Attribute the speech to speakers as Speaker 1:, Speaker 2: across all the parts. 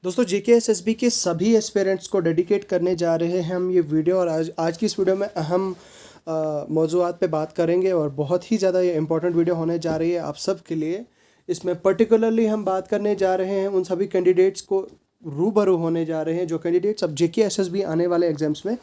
Speaker 1: दोस्तों JKSSB के सभी एस्पिरेंट्स को डेडिकेट करने जा रहे हैं हम ये वीडियो। और आज की इस वीडियो में अहम मौज़ूआत पे बात करेंगे और बहुत ही ज़्यादा ये इम्पोर्टेंट वीडियो होने जा रही है आप सब के लिए। इसमें पर्टिकुलरली हम बात करने जा रहे हैं उन सभी कैंडिडेट्स को रूबरू होने जा रहे हैं जो कैंडिडेट्स अब JKSSB आने वाले एग्जाम्स में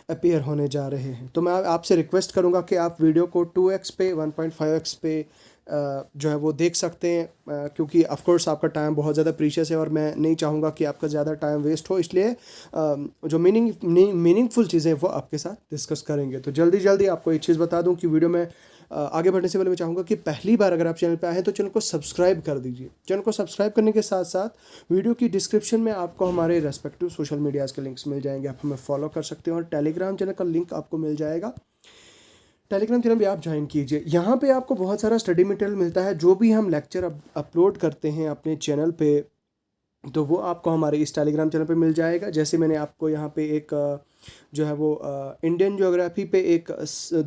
Speaker 1: अपीयर होने जा रहे हैं। तो मैं आपसे रिक्वेस्ट करूंगा कि आप वीडियो को 2x पे 1.5x पे जो है वो देख सकते हैं, क्योंकि ऑफ कोर्स आपका टाइम बहुत ज़्यादा प्रीशियस है और मैं नहीं चाहूँगा कि आपका ज़्यादा टाइम वेस्ट हो। इसलिए जो मीनिंगफुल चीज़ें वो आपके साथ डिस्कस करेंगे। तो जल्दी आपको एक चीज़ बता दूं कि वीडियो में आगे बढ़ने से पहले मैं चाहूँगा कि पहली बार अगर आप चैनल पे आए हैं तो चैनल को सब्सक्राइब कर दीजिए। चैनल को सब्सक्राइब करने के साथ साथ वीडियो की डिस्क्रिप्शन में आपको हमारे रेस्पेक्टिव सोशल मीडियाज़ के लिंक्स मिल जाएंगे, आप हमें फॉलो कर सकते हैं और टेलीग्राम चैनल का लिंक आपको मिल जाएगा। टेलीग्राम चैनल भी आप ज्वाइन कीजिए। यहाँ पे आपको बहुत सारा स्टडी मटेरियल मिलता है, जो भी हम लेक्चर अपलोड करते हैं अपने चैनल पे तो वो आपको हमारे इस टेलीग्राम चैनल पे मिल जाएगा। जैसे मैंने आपको यहाँ पे एक जो है वो इंडियन ज्योग्राफी पे एक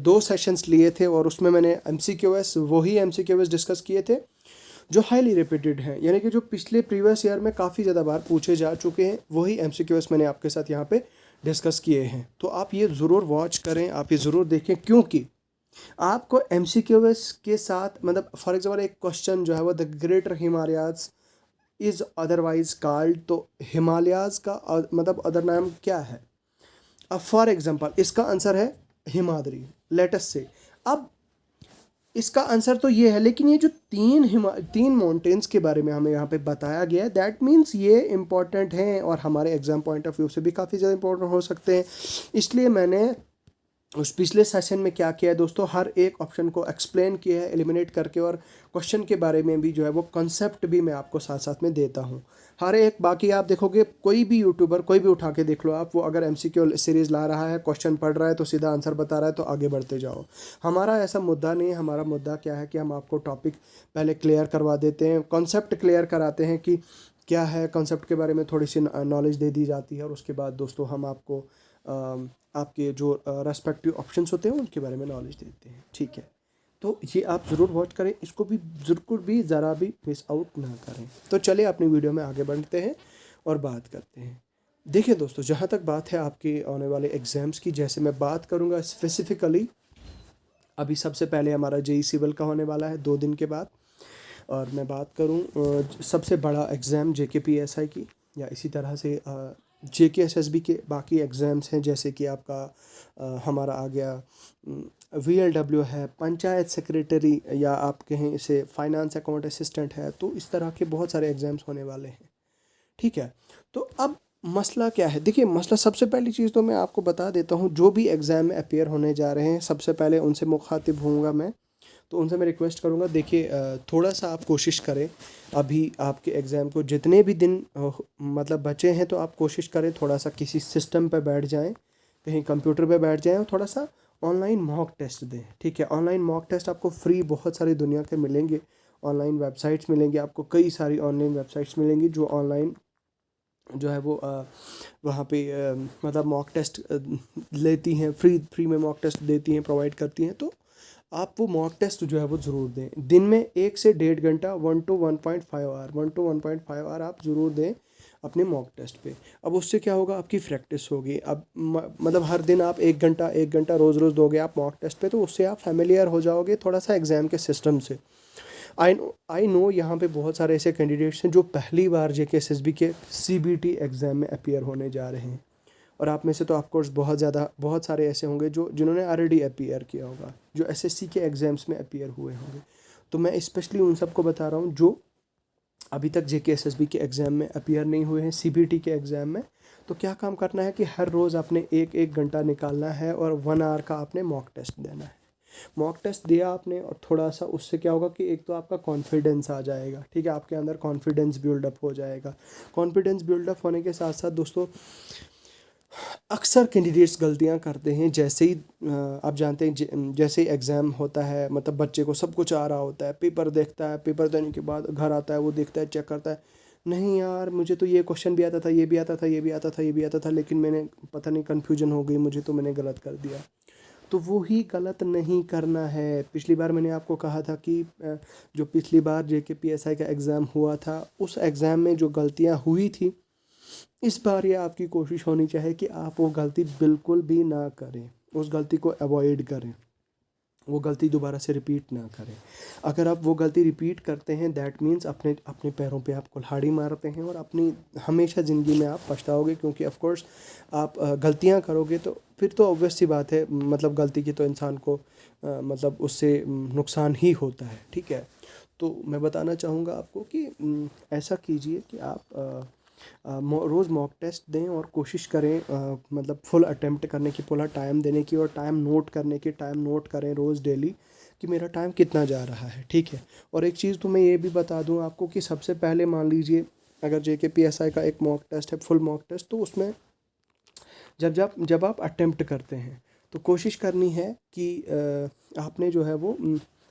Speaker 1: 2 सेशंस लिए थे और उसमें मैंने MCQS वही MCQS डिस्कस किए थे जो हाईली रिपीटेड हैं, यानी कि जो पिछले प्रीवियस ईयर में काफ़ी ज़्यादा बार पूछे जा चुके हैं, वही MCQS मैंने आपके साथ यहाँ पे डिस्कस किए हैं। तो आप ये ज़रूर वॉच करें, आप ये ज़रूर देखें, क्योंकि आपको MCQS के साथ मतलब फॉर एग्जाम्पल एक क्वेश्चन जो है वो the greater Himalayas is otherwise called, तो हिमालयाज का मतलब अदर नाम क्या है। अब फॉर एग्जांपल इसका आंसर है हिमाद्री, लेटस से। अब इसका आंसर तो ये है, लेकिन ये जो तीन माउंटेन्स के बारे में हमें यहाँ पे बताया गया है, दैट मीन्स ये इम्पॉर्टेंट हैं और हमारे एग्जाम पॉइंट ऑफ व्यू से भी काफ़ी ज़्यादा इंपॉर्टेंट हो सकते हैं। इसलिए मैंने उस पिछले सेशन में क्या किया है दोस्तों, हर एक ऑप्शन को एक्सप्लेन किया है एलिमिनेट करके, और क्वेश्चन के बारे में भी जो है वो कॉन्सेप्ट भी मैं आपको साथ साथ में देता हूँ हर एक। बाकी आप देखोगे कोई भी यूट्यूबर कोई भी उठा के देख लो आप, वो अगर MCQ सीरीज़ ला रहा है, क्वेश्चन पढ़ रहा है तो सीधा आंसर बता रहा है तो आगे बढ़ते जाओ। हमारा ऐसा मुद्दा नहीं है। हमारा मुद्दा क्या है कि हम आपको टॉपिक पहले क्लियर करवा देते हैं, कॉन्सेप्ट क्लियर कराते हैं कि क्या है, कॉन्सेप्ट के बारे में थोड़ी सी नॉलेज दे दी जाती है, और उसके बाद दोस्तों हम आपको आपके जो रेस्पेक्टिव ऑप्शंस होते हैं उनके बारे में नॉलेज देते हैं। ठीक है, तो ये आप ज़रूर वॉच करें, इसको भी ज़रूर भी ज़रा भी मिस आउट ना करें। तो चलिए अपनी वीडियो में आगे बढ़ते हैं और बात करते हैं। देखिए दोस्तों, जहाँ तक बात है आपके आने वाले एग्ज़ाम्स की, जैसे मैं बात करूँगा स्पेसिफ़िकली, अभी सबसे पहले हमारा JEE सिविल का होने वाला है 2 दिन के बाद। और मैं बात करूँ सबसे बड़ा एग्ज़ाम JKPSI की, या इसी तरह से JKSSB के बाकी एग्ज़ाम्स हैं, जैसे कि आपका हमारा आ गया VLW है, पंचायत सेक्रेटरी, या आप कहें इसे फाइनेंस अकाउंट असिस्टेंट है। तो इस तरह के बहुत सारे एग्ज़ाम्स होने वाले हैं। ठीक है, तो अब मसला क्या है। देखिए, मसला सबसे पहली चीज़ तो मैं आपको बता देता हूँ, जो भी एग्ज़ाम में अपीयर होने जा रहे हैं सबसे पहले उनसे मुखातिब होऊंगा मैं। तो उनसे मैं रिक्वेस्ट करूँगा, देखिए थोड़ा सा आप कोशिश करें, अभी आपके एग्ज़ाम को जितने भी दिन मतलब बचे हैं, तो आप कोशिश करें थोड़ा सा किसी सिस्टम पे बैठ जाएं, कहीं कंप्यूटर पे बैठ जाएं और थोड़ा सा ऑनलाइन मॉक टेस्ट दें। ठीक है, ऑनलाइन मॉक टेस्ट आपको फ्री बहुत सारी दुनिया के मिलेंगे, ऑनलाइन वेबसाइट्स मिलेंगी आपको, कई सारी ऑनलाइन वेबसाइट्स मिलेंगी जो ऑनलाइन जो है वो वहाँ पे मतलब मॉक टेस्ट लेती हैं, फ्री में मॉक टेस्ट देती हैं, प्रोवाइड करती हैं। तो आप वो मॉक टेस्ट जो है वो ज़रूर दें। दिन में 1 से 1.5 घंटा 1 to 1.5 आवर आप ज़रूर दें अपने मॉक टेस्ट पे। अब उससे क्या होगा, आपकी प्रैक्टिस होगी। अब मतलब हर दिन आप 1 घंटा रोज़ दोगे आप मॉक टेस्ट पे, तो उससे आप फेमिलियर हो जाओगे थोड़ा सा एग्ज़ाम के सिस्टम से। आई नो यहाँ पे बहुत सारे ऐसे कैंडिडेट्स हैं जो पहली बार JKSSB के CBT एग्ज़ाम में अपीयर होने जा रहे हैं, और आप में से तो ऑफकोर्स बहुत सारे ऐसे होंगे जिन्होंने ऑलरेडी अपीयर किया होगा, जो SSC के एग्ज़ाम्स में अपीयर हुए होंगे। तो मैं स्पेशली उन सबको बता रहा हूँ जो अभी तक JKSSB के एग्ज़ाम में अपीयर नहीं हुए हैं, CBT के एग्ज़ाम में। तो क्या काम करना है कि हर रोज़ आपने 1 घंटा निकालना है और 1 आवर का आपने मॉक टेस्ट देना है। मॉक टेस्ट दिया आपने, और थोड़ा सा उससे क्या होगा कि एक तो आपका कॉन्फिडेंस आ जाएगा। ठीक है, आपके अंदर कॉन्फिडेंस बिल्डअप हो जाएगा। कॉन्फिडेंस बिल्डअप होने के साथ साथ दोस्तों, अक्सर कैंडिडेट्स गलतियां करते हैं। जैसे ही आप जानते हैं, जैसे ही एग्ज़ाम होता है, मतलब बच्चे को सब कुछ आ रहा होता है, पेपर देखता है, पेपर देने के बाद घर आता है, वो देखता है, चेक करता है, नहीं यार मुझे तो ये क्वेश्चन भी आता था, ये भी आता था, ये भी आता था, ये भी आता था, लेकिन मैंने पता नहीं कन्फ्यूजन हो गई मुझे, तो मैंने गलत कर दिया। तो वो ही गलत नहीं करना है। पिछली बार मैंने आपको कहा था कि जो पिछली बार JKPSI का एग्ज़ाम हुआ था, उस एग्ज़ाम में जो गलतियाँ हुई थी इस बार ये आपकी कोशिश होनी चाहिए कि आप वो गलती बिल्कुल भी ना करें, उस गलती को अवॉइड करें, वो गलती दोबारा से रिपीट ना करें। अगर आप वो गलती रिपीट करते हैं दैट मीन्स अपने अपने पैरों पे आप कुल्हाड़ी मारते हैं और अपनी हमेशा ज़िंदगी में आप पछताओगे, क्योंकि ऑफ कोर्स आप गलतियां करोगे तो फिर तो ऑब्वियस सी बात है, मतलब गलती की तो इंसान को मतलब उससे नुकसान ही होता है, ठीक है। तो मैं बताना चाहूँगा आपको कि ऐसा कीजिए कि आप रोज़ मॉक टेस्ट दें और कोशिश करें मतलब फुल अटेम्प्ट करने की, पूरा टाइम देने की और टाइम नोट करने की। टाइम नोट करें रोज़ डेली कि मेरा टाइम कितना जा रहा है, ठीक है। और एक चीज़ तो मैं ये भी बता दूं आपको कि सबसे पहले मान लीजिए अगर JKPSI का एक मॉक टेस्ट है, फुल मॉक टेस्ट, तो उसमें जब आप अटेम्प्ट करते हैं तो कोशिश करनी है कि आपने जो है वो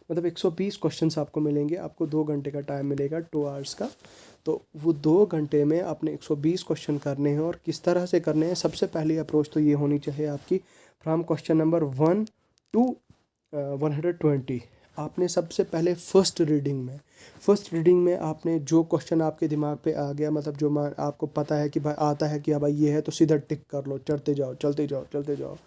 Speaker 1: मतलब 120 क्वेश्चंस आपको मिलेंगे, आपको 2 घंटे का टाइम मिलेगा, 2 आवर्स का। तो वो 2 घंटे में आपने 120 क्वेश्चन करने हैं। और किस तरह से करने हैं, सबसे पहली अप्रोच तो ये होनी चाहिए आपकी, फ्राम क्वेश्चन नंबर 1 टू 120। आपने सबसे पहले फर्स्ट रीडिंग में आपने जो क्वेश्चन आपके दिमाग पे आ गया, मतलब जो आपको पता है कि भाई आता है कि हाँ भाई ये है, तो सीधा टिक कर लो, चढ़ते जाओ, चलते जाओ, चलते जाओ।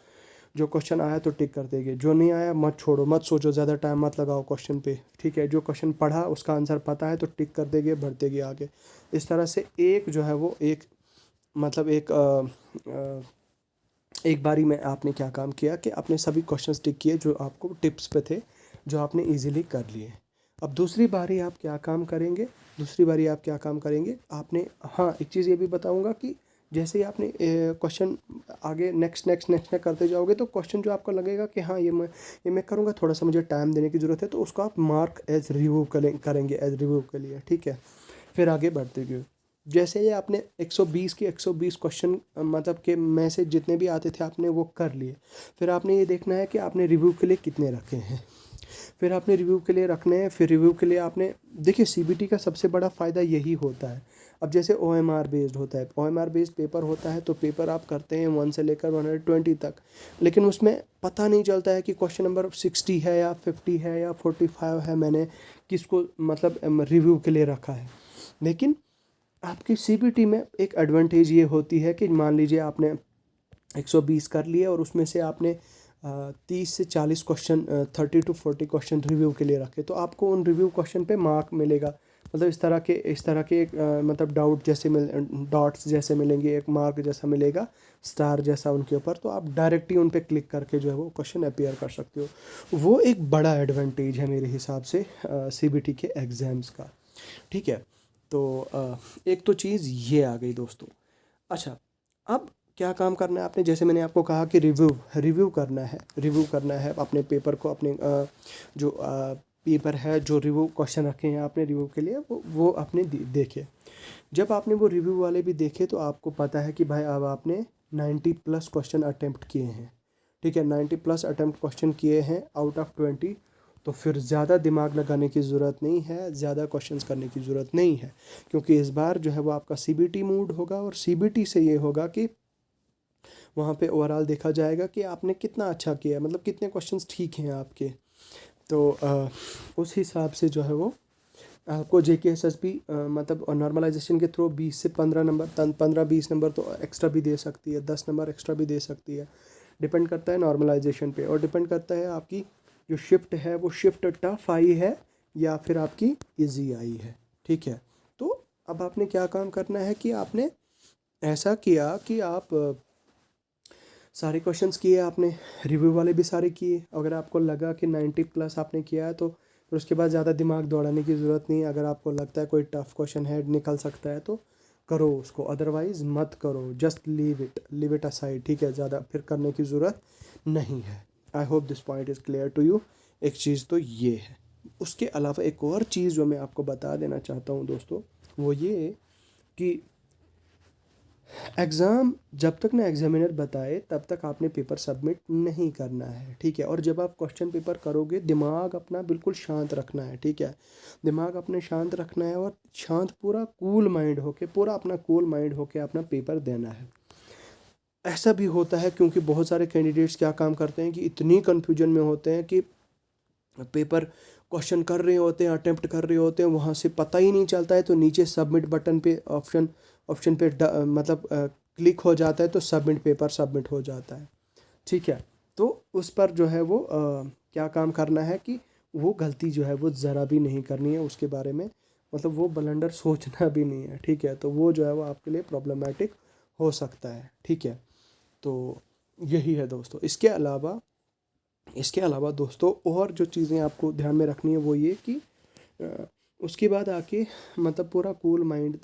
Speaker 1: जो क्वेश्चन आया तो टिक कर देंगे, जो नहीं आया मत छोड़ो, मत सोचो, ज़्यादा टाइम मत लगाओ क्वेश्चन पे, ठीक है। जो क्वेश्चन पढ़ा उसका आंसर पता है तो टिक कर देंगे, बढ़ते गए आगे। इस तरह से एक जो है वो एक मतलब एक बारी में आपने क्या काम किया कि आपने सभी क्वेश्चंस टिक किए जो आपको टिप्स पे थे, जो आपने इजीली कर लिए। अब दूसरी बारी आप क्या काम करेंगे आपने, हाँ एक चीज़ ये भी बताऊंगा कि जैसे ही आपने क्वेश्चन आगे नेक्स्ट नेक्स्ट नेक्स्ट करते जाओगे तो क्वेश्चन जो आपको लगेगा कि हाँ ये मैं करूँगा, थोड़ा सा मुझे टाइम देने की ज़रूरत है, तो उसको आप मार्क एज रिव्यू करेंगे एज रिव्यू के लिए, ठीक है। फिर आगे बढ़ते गए, जैसे ये आपने 120 क्वेश्चन मतलब के में से जितने भी आते थे आपने वो कर लिए। फिर आपने ये देखना है कि आपने रिव्यू के लिए कितने रखे हैं। फिर आपने रिव्यू के लिए रखने हैं। फिर रिव्यू के लिए आपने, देखिए CBT का सबसे बड़ा फ़ायदा यही होता है। अब जैसे OMR बेस्ड होता है, OMR बेस्ड पेपर होता है, तो पेपर आप करते हैं 1 से लेकर 120 तक, लेकिन उसमें पता नहीं चलता है कि क्वेश्चन नंबर 60 है या 50 है या 45 है, मैंने किसको मतलब रिव्यू के लिए रखा है। लेकिन आपकी CBT में एक एडवांटेज ये होती है कि मान लीजिए आपने 120 कर लिए और उसमें से आपने 30 से 40 क्वेश्चन 30 to 40 क्वेश्चन रिव्यू के लिए रखे, तो आपको उन रिव्यू क्वेश्चन पे मार्क मिलेगा। मतलब इस तरह के एक मतलब डॉट्स जैसे मिलेंगे, एक मार्क जैसा मिलेगा, स्टार जैसा उनके ऊपर, तो आप डायरेक्टली उन पे क्लिक करके जो है वो क्वेश्चन अपीयर कर सकते हो। वो एक बड़ा एडवांटेज है मेरे हिसाब से CBT के एग्ज़ाम्स का, ठीक है। तो एक तो चीज़ ये आ गई दोस्तों। अच्छा, अब क्या काम करना है आपने, जैसे मैंने आपको कहा कि रिव्यू करना है अपने पेपर को, अपने जो पेपर है, जो रिव्यू क्वेश्चन रखे हैं आपने रिव्यू के लिए, वो आपने देखे। जब आपने वो रिव्यू वाले भी देखे तो आपको पता है कि भाई अब आपने 90+ क्वेश्चन अटेम्प्ट किए हैं, ठीक है। 90+ अटेम्प्ट क्वेश्चन किए हैं आउट ऑफ 20। तो फिर ज़्यादा दिमाग लगाने की ज़रूरत नहीं है, ज़्यादा क्वेश्चंस करने की ज़रूरत नहीं है, क्योंकि इस बार जो है वो आपका CBT मूड होगा। और CBT से ये होगा कि वहाँ पे ओवरऑल देखा जाएगा कि आपने कितना अच्छा किया है, मतलब कितने क्वेश्चंस ठीक हैं आपके। तो उस हिसाब से जो है वो आपको JKSSB मतलब नॉर्मलाइजेशन के थ्रू 20 से 15 नंबर, 15-20 नंबर तो एक्स्ट्रा भी दे सकती है, 10 नंबर एक्स्ट्रा भी दे सकती है। डिपेंड करता है नॉर्मलाइजेशन पे, और डिपेंड करता है आपकी जो शिफ्ट है वो शिफ्ट टफ आई है या फिर आपकी इजी आई है, ठीक है। तो अब आपने क्या काम करना है कि आपने ऐसा किया कि आप सारे क्वेश्चंस किए आपने, रिव्यू वाले भी सारे किए। अगर आपको लगा कि 90+ आपने किया है तो फिर उसके बाद ज़्यादा दिमाग दौड़ाने की ज़रूरत नहीं। अगर आपको लगता है कोई टफ़ क्वेश्चन है निकल सकता है तो करो उसको, अदरवाइज़ मत करो, जस्ट लीव इट असाइड, ठीक है। ज़्यादा फिर करने की ज़रूरत नहीं है। I hope this point is clear to you. एक चीज़ तो ये है। उसके अलावा एक और चीज़ जो मैं आपको बता देना चाहता हूँ दोस्तों, वो ये कि एग्ज़ाम जब तक ना एग्जामिनर बताए तब तक आपने पेपर सबमिट नहीं करना है, ठीक है। और जब आप क्वेश्चन पेपर करोगे दिमाग अपना बिल्कुल शांत रखना है, ठीक है। दिमाग अपने शांत रखना है और शांत पूरा कूल माइंड होके, पूरा अपना कूल माइंड होके अपना पेपर देना है। ऐसा भी होता है क्योंकि बहुत सारे कैंडिडेट्स क्या काम करते हैं कि इतनी कन्फ्यूजन में होते हैं कि पेपर क्वेश्चन कर रहे होते हैं, अटेम्प्ट कर रहे होते हैं, वहाँ से पता ही नहीं चलता है, तो नीचे सबमिट बटन पे ऑप्शन ऑप्शन पे मतलब क्लिक हो जाता है तो सबमिट पेपर सबमिट हो जाता है। ठीक है, तो उस पर जो है वो क्या काम करना है कि वो गलती जो है वो ज़रा भी नहीं करनी है उसके बारे में, मतलब वो ब्लंडर सोचना भी नहीं है। ठीक है, तो वो जो है वो आपके लिए प्रॉब्लमेटिक हो सकता है। ठीक है, तो यही है दोस्तों। इसके अलावा दोस्तों और जो चीज़ें आपको ध्यान में रखनी है वो ये कि अ, उसके बाद आके मतलब पूरा कूल माइंड,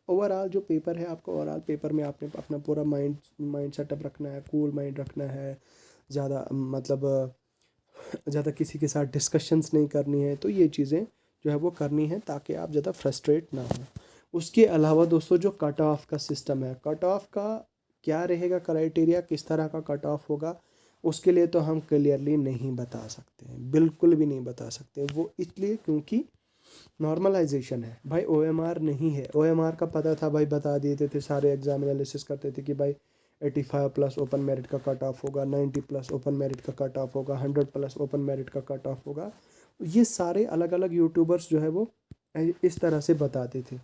Speaker 1: ओवरऑल जो पेपर है आपका, ओवरऑल पेपर में आपने अपना पूरा माइंड माइंड सेटअप रखना है, कूल माइंड रखना है। ज़्यादा मतलब ज़्यादा किसी के साथ डिस्कशंस नहीं करनी है, तो ये चीज़ें जो है वो करनी है ताकि आप ज़्यादा फ्रस्ट्रेट ना हो। उसके अलावा दोस्तों जो कट ऑफ का सिस्टम है, कट ऑफ का क्या रहेगा, क्राइटेरिया किस तरह का कट ऑफ होगा, उसके लिए तो हम क्लियरली नहीं बता सकते हैं, बिल्कुल भी नहीं बता सकते। वो इसलिए क्योंकि नॉर्मलाइजेशन है भाई, ओएमआर नहीं है। ओएमआर का पता था भाई, बता देते थे, सारे एग्जाम एनालिसिस करते थे कि भाई 85 प्लस ओपन मेरिट का कट ऑफ होगा, 90 प्लस ओपन मेरिट का कट ऑफ होगा, 100 प्लस ओपन मेरिट का कट ऑफ होगा। ये सारे अलग अलग यूट्यूबर्स जो है वो इस तरह से बताते थे,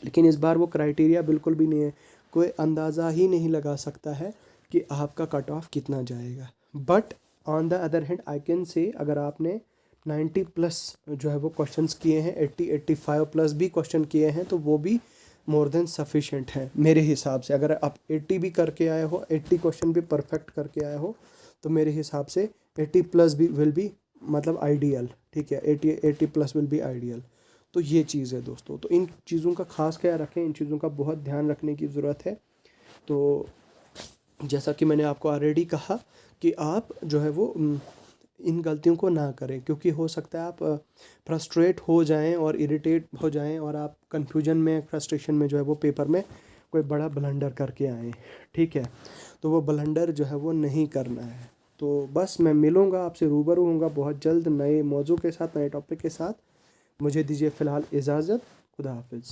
Speaker 1: लेकिन इस बार वो क्राइटेरिया बिल्कुल भी नहीं है। कोई अंदाज़ा ही नहीं लगा सकता है कि आपका कट ऑफ कितना जाएगा। But on the other hand I can say, अगर आपने 90 प्लस जो है वो क्वेश्चंस किए हैं, 85 प्लस भी क्वेश्चन किए हैं, तो वो भी मोर देन सफिशेंट है मेरे हिसाब से। अगर आप 80 भी करके आए हो, 80 क्वेश्चन भी परफेक्ट करके आए हो, तो मेरे हिसाब से 80 प्लस भी विल बी मतलब आइडियल। ठीक है, 80 प्लस विल बी आइडियल। तो ये चीज़ है दोस्तों, तो इन चीज़ों का खास ख्याल रखें, इन चीज़ों का बहुत ध्यान रखने की ज़रूरत है। तो जैसा कि मैंने आपको ऑलरेडी कहा कि आप जो है वो इन गलतियों को ना करें, क्योंकि हो सकता है आप फ्रस्ट्रेट हो जाएं और इरिटेट हो जाएं और आप कंफ्यूजन में, फ्रस्ट्रेशन में जो है वो पेपर में कोई बड़ा ब्लंडर करके आएँ। ठीक है, तो वो ब्लंडर जो है वो नहीं करना है। तो बस मैं मिलूँगा आपसे, रूबरू होऊंगा बहुत जल्द नए मौजू के साथ, नए टॉपिक के साथ। मुझे दीजिए फ़िलहाल इजाज़त। खुदा हाफिज़।